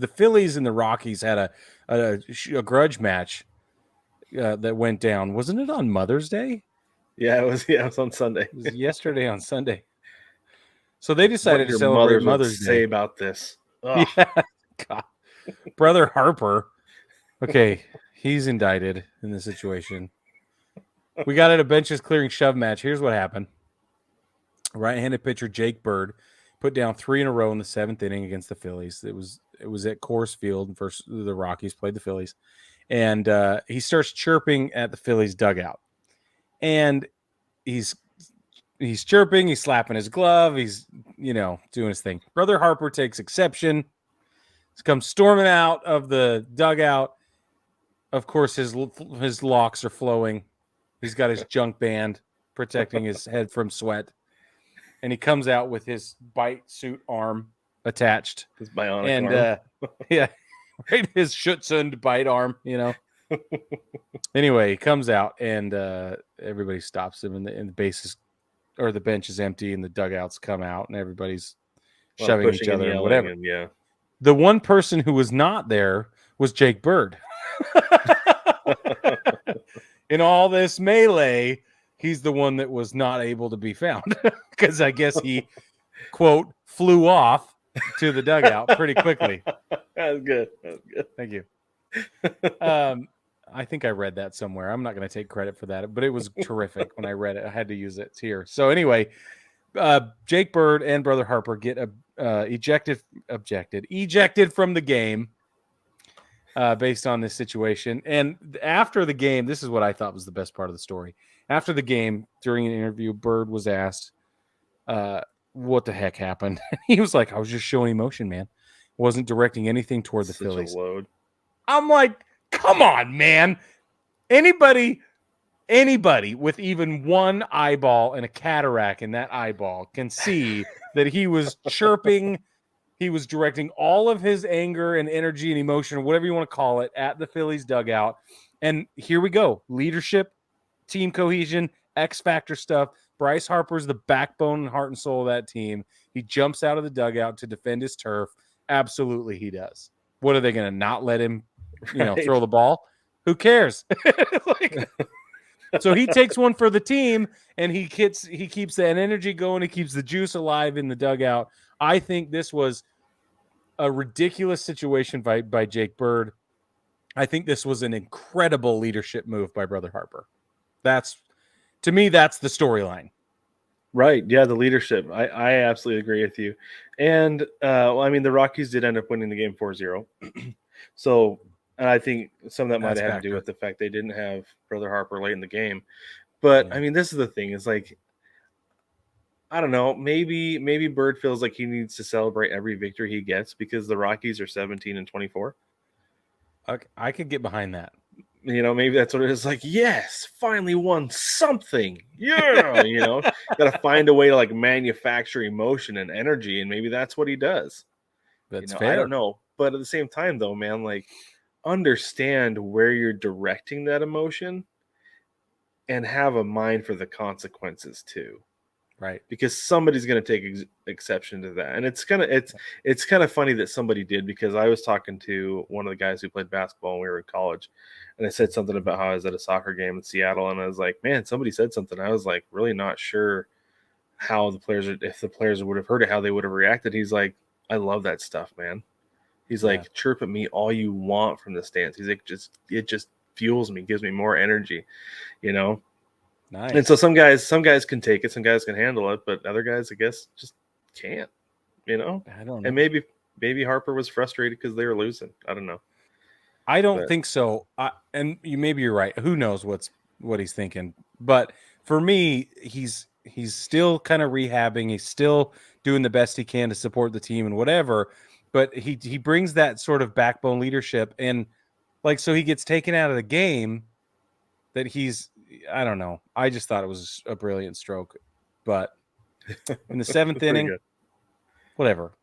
the Phillies and the Rockies had a grudge match that went down. Wasn't it on Mother's Day? Yeah, it was on Sunday. It was yesterday on Sunday. So they decided to your celebrate mothers Mother's would say Day. about this. Ugh. Yeah, God. Brother Harper. Okay, he's indicted in this situation. We got at a benches clearing shove match. Here's what happened. Right-handed pitcher Jake Bird put down 3 in a row in the 7th inning against the Phillies. It was at Coors Field versus the Rockies played the Phillies, and he starts chirping at the Phillies dugout, and he's chirping, he's slapping his glove, he's doing his thing. Brother Harper takes exception. He comes storming out of the dugout. Of course, his locks are flowing. He's got his junk band protecting his head from sweat. And he comes out with his bite suit arm attached. His bionic arm. Yeah, right, his Schutzhund bite arm, Anyway, he comes out, and everybody stops him, and the bases or the bench is empty, and the dugouts come out, and everybody's shoving each other and whatever. And, yeah. The one person who was not there was Jake Bird. In all this melee, he's the one that was not able to be found because I guess he, quote, flew off to the dugout pretty quickly. That's good. Thank you. I think I read that somewhere. I'm not going to take credit for that, but it was terrific when I read it. I had to use it here. So anyway, Jake Bird and Brother Harper get ejected from the game based on this situation. And after the game, this is what I thought was the best part of the story. After the game, during an interview, Bird was asked, what the heck happened? He was like, I was just showing emotion, man. Wasn't directing anything toward the Phillies. Load. I'm like, come on, man. Anybody with even one eyeball and a cataract in that eyeball can see that he was chirping. He was directing all of his anger and energy and emotion, or whatever you want to call it, at the Phillies dugout. And here we go. Leadership, team cohesion, X factor stuff. Bryce Harper's the backbone and heart and soul of that team. He jumps out of the dugout to defend his turf. Absolutely, he does. What are they going to not let him, throw the ball? Who cares? So he takes one for the team, and he keeps that energy going. He keeps the juice alive in the dugout. I think this was a ridiculous situation by Jake Bird. I think this was an incredible leadership move by Brother Harper. To me, that's the storyline. Right. Yeah, the leadership. I absolutely agree with you. And, the Rockies did end up winning the game 4-0. So, and I think some of that might have had to do with the fact they didn't have Brother Harper late in the game. But, yeah. This is the thing. It's like, I don't know. Maybe Bird feels like he needs to celebrate every victory he gets because the Rockies are 17-24. Okay, I could get behind that. Maybe that's what it is. Like, yes, finally won something. Yeah, got to find a way to like manufacture emotion and energy, and maybe that's what he does. That's fair. I don't know, but at the same time, though, man, like, understand where you're directing that emotion, and have a mind for the consequences too. Right. Because somebody's going to take exception to that. And it's kind of funny that somebody did, because I was talking to one of the guys who played basketball when we were in college, and I said something about how I was at a soccer game in Seattle, and I was like, man, somebody said something. I was like, really not sure how if the players would have heard it, how they would have reacted. He's like, I love that stuff, man. He's like, chirp at me all you want from the stands. He's like, it just fuels me, gives me more energy, Nice. And so some guys can take it, some guys can handle it, but other guys, I guess, just can't, I don't know. And maybe Harper was frustrated because they were losing. I don't know. I don't think so. And maybe you're right. Who knows what he's thinking? But for me, he's still kind of rehabbing. He's still doing the best he can to support the team and whatever. But he brings that sort of backbone leadership, and so he gets taken out of the game. That I don't know. I just thought it was a brilliant stroke, but in the 7th inning, whatever.